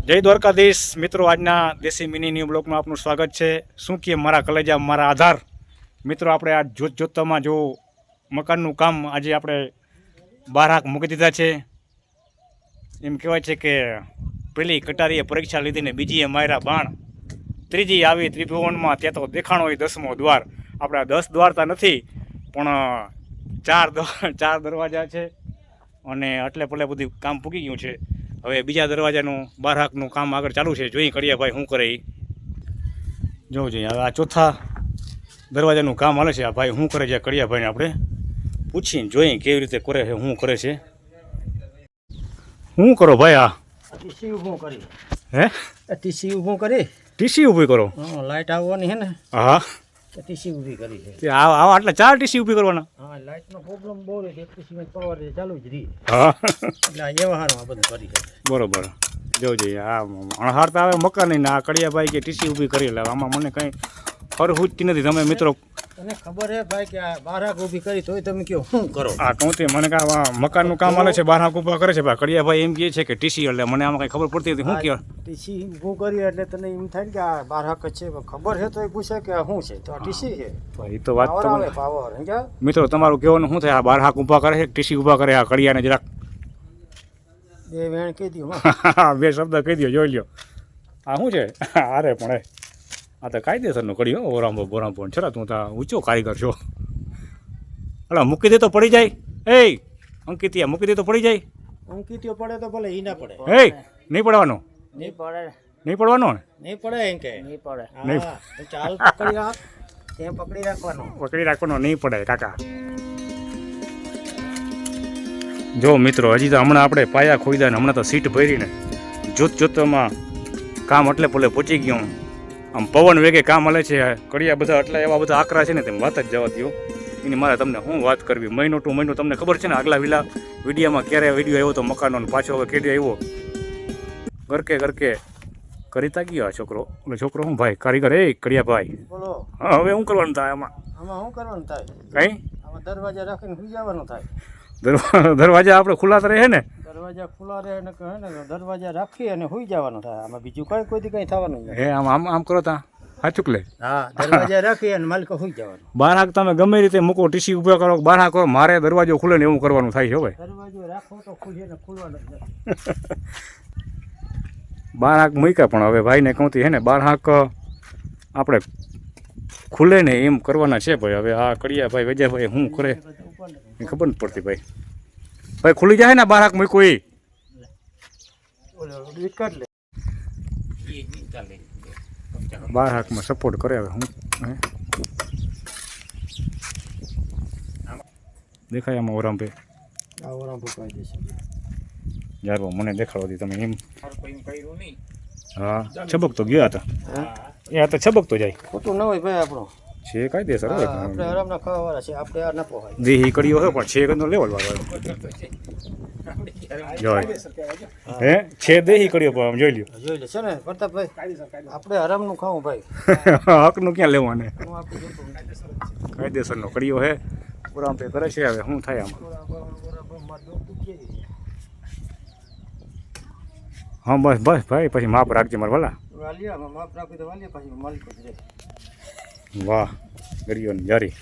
જય દ્વારકાધીશ મિત્રો, આજના દેશી મિની ન્યૂ બ્લોગમાં આપનું સ્વાગત છે। શું કહે મારા કલેજા મારા આધાર મિત્રો, આપણે આ જોતમાં જો મકાનનું કામ આજે આપણે 12 મૂકી દીધા છે। એમ કહેવાય છે કે પેલી કટારીએ પરીક્ષા લીધીને બીજીએ માર્યા બાણ, ત્રીજી આવી ત્રિભુવનમાં ત્યાં તો દેખાણો હોય 10મો દ્વાર। આપણે 10 દ્વારતા નથી પણ 4 દરવાજા છે અને એટલે પલે બધું કામ પૂકી ગયું છે। હવે બીજા દરવાજાનું 12 કામ આગળ ચાલુ છે। જોઈ કરીએ ભાઈ શું કરે એ જોવું જોઈએ। હવે આ ચોથા દરવાજાનું કામ હાલે છે। આ ભાઈ શું કરે છે કડિયા ભાઈને આપણે પૂછીને જોઈએ કેવી રીતે કરે છે, શું કરે છે। શું કરો ભાઈ? આ ટીસી ઊભું કરી હે ટીસી ઊભું કરી ટીસી ઊભી કરો? લાઈટ આવવાની છે ને, હા ટીસી ઊભી કરી છે। આવા આટલા 4 ટીસી ઊભી કરવાના? હા, લાઈટનો પ્રોબ્લેમ બહુ રહે છે, ટીસીમાં પાવર ચાલુ જ રહી। હા એટલે આ વ્યવહારમાં આ બધું કરી છે બરોબર। જોવું જોઈએ આ અણહારતા આવે મકાન ને આ કડિયા ભાઈ કે ટીસી ઊભી કરી લે, આમાં મને કંઈ ફરહૂજતી નથી। તમે મિત્રો તને ખબર છે ભાઈ કે આ 12 ઊભી કરી તોય તમે કહો શું કરો? આ કહું તે મને કે મકાનનું કામ હાલે છે, 12 ઊભા કરે છે ભાઈ કડિયા ભાઈ એમ કહે છે કે ટીસી, એટલે મને આમાં કંઈ ખબર પડતી નથી। શું કહે ટીસી ઊભું કરી એટલે તને એમ થાય કે આ 12 છે, ખબર છે તોય પૂછે કે આ શું છે, તો આ ટીસી છે ભાઈ તો વાત પાવર આવે પાવર સમજ્યા મિત્રો। તમારું કહેવાનું શું થાય? આ 12 ઊભા કરે છે ટીસી ઊભા કરે આ કડિયાને જરાક બે વેણ કહી દઉં બે શબ્દ કહી દો, જોઈ લ્યો આ શું છે? અરે પણ આ તો કાયદેસરનું કડિયો બોરાંબો છરા, તું તો ઊંચો કારીગર છો। અલા મૂકી દે તો પડી જાય। એ અંકિતિયા મૂકી દે તો પડી જાય। અંકિતિયો પડે તો ભલે ઈ ના પડે। એ નહીં પડવાનો? નહીં પડે, નહીં પડવાનો ને? નહીં પડે એમ કે નહીં પડે। નહીં ચાલ પકડી રાખ, ત્યાં પકડી રાખવાનું, પકડી રાખવાનો, નહીં પડે કાકા। જો મિત્રો, હજી તો હમણાં આપણે પાયા ખોઈદા ને હમણાં તો સીટ ભરીને જોતમાં કામ એટલે પલે પહોંચી ગયું। આમ પવન વેગે કામ હાલે છે। કડિયા બધા એટલા એવા બધા આકરા છે ને તેમ વાત જ જવા દો। એની મારે તમને શું વાત કરવી, મહિનો ટુ મહિનો તમને ખબર છે ને આગલા વિડીયોમાં ક્યારે વિડીયો આવ્યો તો મકાનનો, પાછો હવે કેડી આવ્યો ગરકે કરીતા ગયો આ છોકરો। એટલે છોકરો શું ભાઈ કારીગર? એ કડિયા ભાઈ બોલો। હા, હવે શું કરવાનું થાય આમાં? આમાં શું કરવાનું થાય? કંઈ આમાં દરવાજા રાખીને સુઈ જવાનું થાય। દરવાજા આપણે ખુલ્લા તો રહે ને? દરવાજા ખુલ્લા રહે ને કહે ને દરવાજા રાખી અને સુઈ જવાનું થાય। આમાં બીજું કોઈ કંઈ થવાનું નહીં। હે આમ કરો તા સાચું લે? હા, દરવાજા રાખી અને માલિકો સુઈ જવાનું। 12 તમે ગમે રીતે મૂકો, ટીસી ઊભા કરો, 12 કરો, મારે દરવાજો ખુલે ને એવું કરવાનું થાય છે ભાઈ। દરવાજો રાખો તો ખુલે ને ખુલવાનો જ નથી। 12 મૂક્યા પણ હવે ભાઈને કહું હે ને 12 આપણે ખુલે ને એમ કરવાના છે ભાઈ। હવે આ કડિયા ભાઈ વેજાભાઈ શું કરે એ ખબર નથી પડતી ભાઈ। ભાઈ ખુલી જાય ને 12 મૂક્યું એ વિકટ લે 12 સપોર્ટ કરે। હવે હું દેખાય આમાં ઓરામ યાર મને દેખાડો દી તમે એમ। હા, છબક તો ગયા હતા એ, આ તો છબક તો જાય ખોટું ન હોય ભાઈ આપણો છે કાયદેસર। આપણે આરામના ખાવાવાળા છે, આપણે આ ન પોહાય। દેહી કડીઓ હોય પણ છે કદનો લેવલ વાળો જોઈ હે છે દેહી કડીઓ પણ જોઈ લ્યો, જોઈ લે છે ને પ્રતાપભાઈ, આપણે આરામનું ખાવું ભાઈ। હકનું ક્યાં લેવાને? કાયદેસરનો કડીઓ હે પૂરા પે કરે છે। હવે શું થાય આમાં? હા બસ ભાઈ, પછી માપ રાખજે મારા વાલા। માપ રાખી તો વાલીએ પછી માલિક જ રહે। વાહ, ગરિયો ને જારી।